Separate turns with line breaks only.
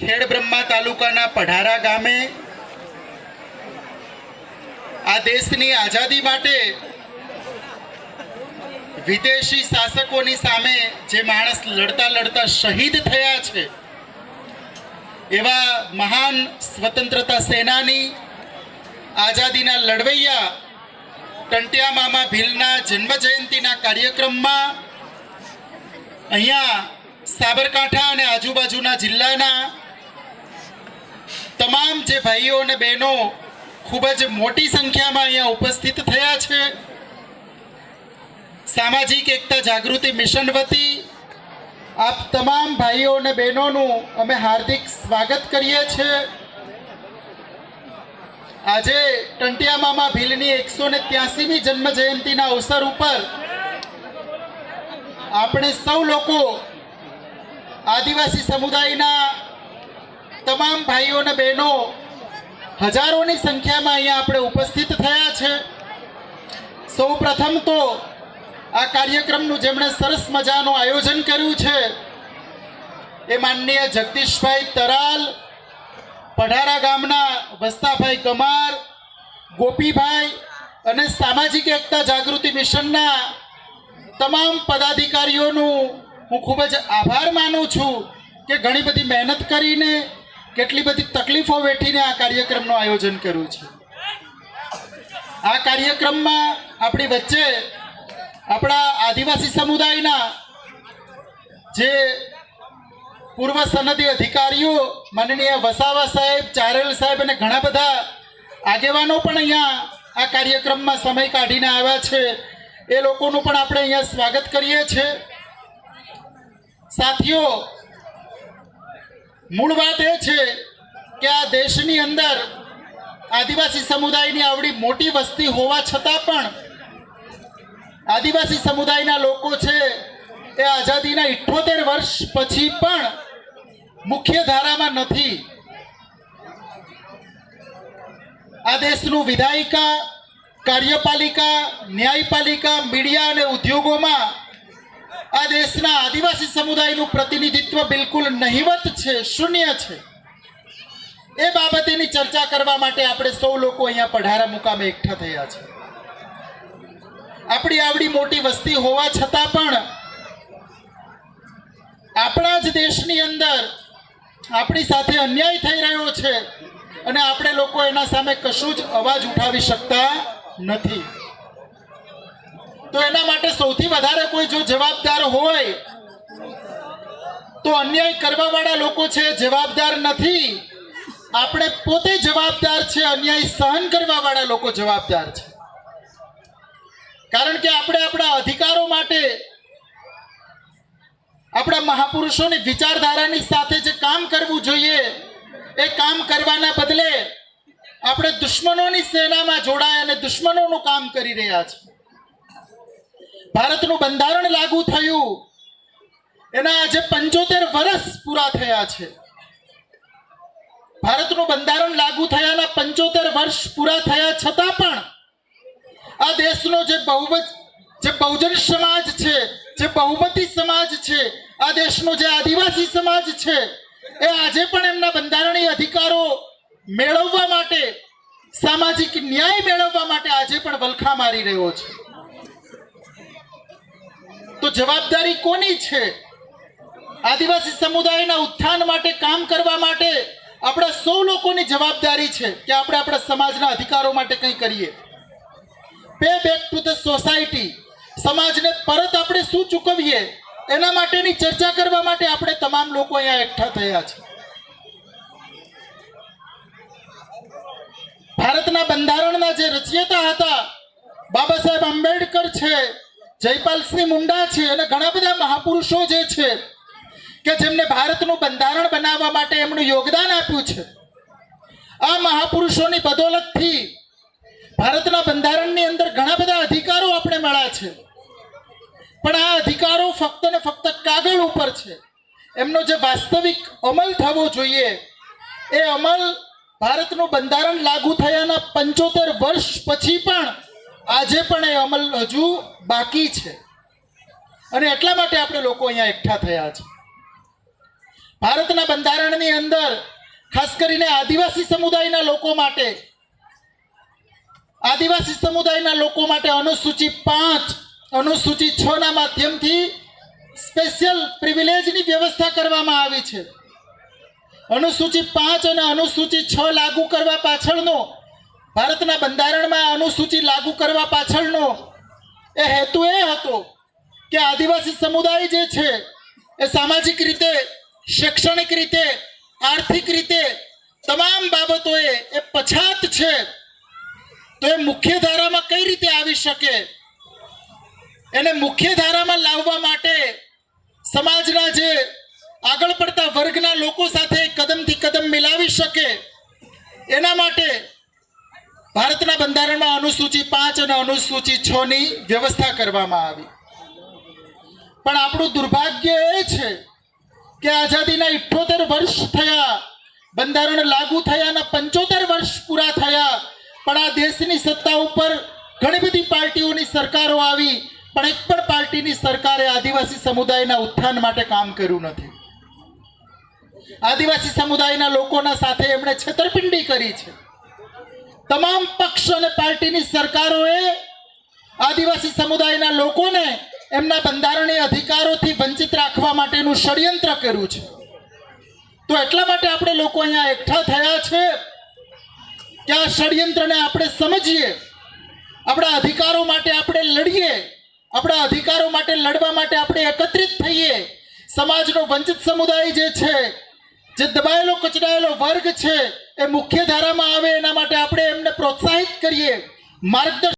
ખેડબ્રહ્મા તાલુકાના પઢારા ગામે આ દેશની આઝાદી માટે વિદેશી શાસકોની સામે જે માણસ લડતા લડતા શહીદ થયા છે એવા મહાન સ્વતંત્રતા સેનાની આઝાદીના લડવૈયા ટંટિયા મામા ભીલના જન્મ જયંતિના કાર્યક્રમમાં અહીંયા સાબરકાંઠા અને આજુબાજુના જિલ્લાના તમામ જે ભાઈઓ અને બહેનો ખૂબ જ મોટી સંખ્યામાં અહીંયા ઉપસ્થિત થયા છે. સામાજિક એકતા જાગૃતિ મિશન વતી આપ તમામ ભાઈઓ અને બહેનોનું અમે હાર્દિક સ્વાગત કરીએ છીએ. આજે ટંટિયા મામા ભીલની 183મી જન્મ જયંતિના અવસર ઉપર આપણે સૌ લોકો આદિવાસી સમુદાયના તમામ ભાઈઓ અને બહેનો હજારોની સંખ્યામાં અહીંયા આપણે ઉપસ્થિત થયા છે. સૌ પ્રથમ તો આ કાર્યક્રમનું જેમણે સરસ મજાનું આયોજન કર્યું છે એ માનનીય જગદીશભાઈ તરાલ, પઢારા ગામના વસ્તાભાઈ કમાર, ગોપીભાઈ અને સામાજિક એકતા જાગૃતિ મિશનના તમામ પદાધિકારીઓનું હું ખૂબ જ આભાર માનું છું કે ઘણી બધી મહેનત કરીને કેટલી બધી તકલીફો વેઠીને આ કાર્યક્રમનું આયોજન કર્યું છે. આ કાર્યક્રમમાં આપણી વચ્ચે આપણા આદિવાસી સમુદાયના જે પૂર્વ સનદી અધિકારીઓ માનનીય વસાવા સાહેબ, ચારેલ સાહેબ અને ઘણા બધા આગેવાનો પણ અહીંયા આ કાર્યક્રમમાં સમય કાઢીને આવ્યા છે. એ લોકોનું પણ આપણે અહીંયા સ્વાગત કરીએ છીએ. સાથીઓ, મૂળ વાત એ છે કે આ દેશની અંદર આદિવાસી સમુદાયની આવડી મોટી વસ્તી હોવા છતાં પણ આદિવાસી સમુદાયના લોકો છે એ આઝાદીના 78 વર્ષ પછી પણ મુખ્ય ધારામાં નથી. આ દેશનું વિધાયિકા, કાર્યપાલિકા, ન્યાયપાલિકા, મીડિયા અને ઉદ્યોગોમાં આ દેશના આદિવાસી સમુદાયનું પ્રતિનિધિત્વ બિલકુલ નહિવત છે, શૂન્ય છે. એ બાબતેની ચર્ચા કરવા માટે આપણે સૌ લોકો અહીંયા પઢારા મુકામે એકઠા થયા છે. આપણી આવડી મોટી વસ્તી હોવા છતાં પણ આપણા જ દેશની અંદર આપણી સાથે અન્યાય થઈ રહ્યો છે અને આપણે લોકો એના સામે કશું જ અવાજ ઉઠાવી શકતા નથી. તો એના માટે સૌથી વધારે કોઈ જો જવાબદાર હોય તો અન્યાય કરવાવાળા લોકો છે, જવાબદાર નથી. આપણે પોતે જવાબદાર છે, અન્યાય સહન કરવાવાળા લોકો જવાબદાર છે. કારણ કે આપણે આપણા અધિકારો માટે આપણા મહાપુરુષોની વિચારધારાની સાથે જે કામ કરવું જોઈએ એ કામ કરવાના બદલે આપણે દુશ્મનોની સેનામાં જોડાય અને દુશ્મનોનું કામ કરી રહ્યા છે. ભારતનું બંધારણ લાગુ થયું એના આજે 75 વર્ષ પૂરા થયા છે. ભારતનું બંધારણ લાગુ થયાના 75 વર્ષ પૂરા થયા છતાં પણ આ દેશનો જે બહુજન સમાજ છે, જે બહુમતી સમાજ છે, આ દેશનો જે આદિવાસી સમાજ છે એ આજે પણ એમના બંધારણીય અધિકારો મેળવવા માટે, સામાજિક ન્યાય મેળવવા માટે આજે પણ વલખા મારી રહ્યો છે. તો જવાબદારી કોની છે? આદિવાસી સમુદાયના ઉત્થાન માટે કામ કરવા માટે આપણા સૌ લોકોની જવાબદારી છે કે આપણે આપણા સમાજના અધિકારો માટે કંઈ કરીએ. Pay back to the society, સમાજને પરત આપણે શું ચૂકવીએ એના માટેની ચર્ચા કરવા માટે આપણે તમામ લોકો અહીંયા એકઠા થયા છે. ભારતના બંધારણના જે રચયિતા હતા બાબા સાહેબ આંબેડકર છે, જયપાલસિંહ મુંડા છે અને ઘણા બધા મહાપુરુષો જે છે કે જેમને ભારતનું બંધારણ બનાવવા માટે એમનું યોગદાન આપ્યું છે. આ મહાપુરુષોની બદોલતથી ભારતના બંધારણની અંદર ઘણા બધા અધિકારો આપણે મળ્યા છે. પણ આ અધિકારો ફક્ત ને ફક્ત કાગળ ઉપર છે. એમનો જે વાસ્તવિક અમલ થવો જોઈએ એ અમલ ભારતનું બંધારણ લાગુ થયાના 75 વર્ષ પછી પણ આજે પણ એ અમલ હજુ બાકી છે. અને એટલા માટે આપણે લોકો અહીંયા એકઠા થયા છે. ભારતના બંધારણની અંદર ખાસ કરીને આદિવાસી સમુદાયના લોકો માટે અનુસૂચિ 5 અનુસૂચિ 6 ના માધ્યમથી સ્પેશિયલ પ્રિવિલેજની વ્યવસ્થા કરવામાં આવી છે. અનુસૂચિ 5 અને અનુસૂચિ 6 લાગુ કરવા પાછળનો ભારતના બંધારણમાં અનુસૂચિ લાગુ કરવા પાછળનો એ હેતુ એ હતો કે આદિવાસી સમુદાય જે છે એ સામાજિક રીતે, શૈક્ષણિક રીતે, આર્થિક રીતે તમામ બાબતોએ એ પછાત છે. તો એ મુખ્ય ધારામાં કઈ રીતે આવી શકે, એને મુખ્ય ધારામાં લાવવા માટે સમાજના જે આગળ પડતા વર્ગના લોકો સાથે કદમથી કદમ મિલાવી શકે, એના માટે ભારતના બંધારણમાં અનુસૂચિ 5 અને અનુસૂચિ 6 ની વ્યવસ્થા કરવામાં આવી. પણ આપણું દુર્ભાગ્ય એ છે કે આઝાદીના 78 વર્ષ થયા, બંધારણ લાગુ થયાના 75 વર્ષ પૂરા થયા, પણ આ દેશની સત્તા ઉપર ઘણી બધી પાર્ટીઓની સરકારો આવી, પણ એક પણ પાર્ટીની સરકારે આદિવાસી સમુદાયના ઉત્થાન માટે કામ કર્યું નથી. આદિવાસી સમુદાયના લોકોના સાથે એમણે છેતરપિંડી કરી છે. તમામ પક્ષ અને પાર્ટીની સરકારોએ આદિવાસી સમુદાયના લોકોને એમના બંધારણીય અધિકારોથી વંચિત રાખવા માટેનું ષડયંત્ર કર્યું છે. તો એટલા માટે આપણે લોકો અહીંયા એકઠા થયા છે કે આ ષડયંત્રને આપણે સમજીએ, આપણા અધિકારો માટે આપણે લડીએ, આપણા અધિકારો માટે લડવા માટે આપણે એકત્રિત થઈએ. સમાજનો વંચિત સમુદાય જે છે, જે દબાયેલો કચડાયેલો વર્ગ છે, એ મુખ્ય ધારામાં આવે એના માટે આપણે એમને પ્રોત્સાહિત કરીએ, માર્ગદર્શન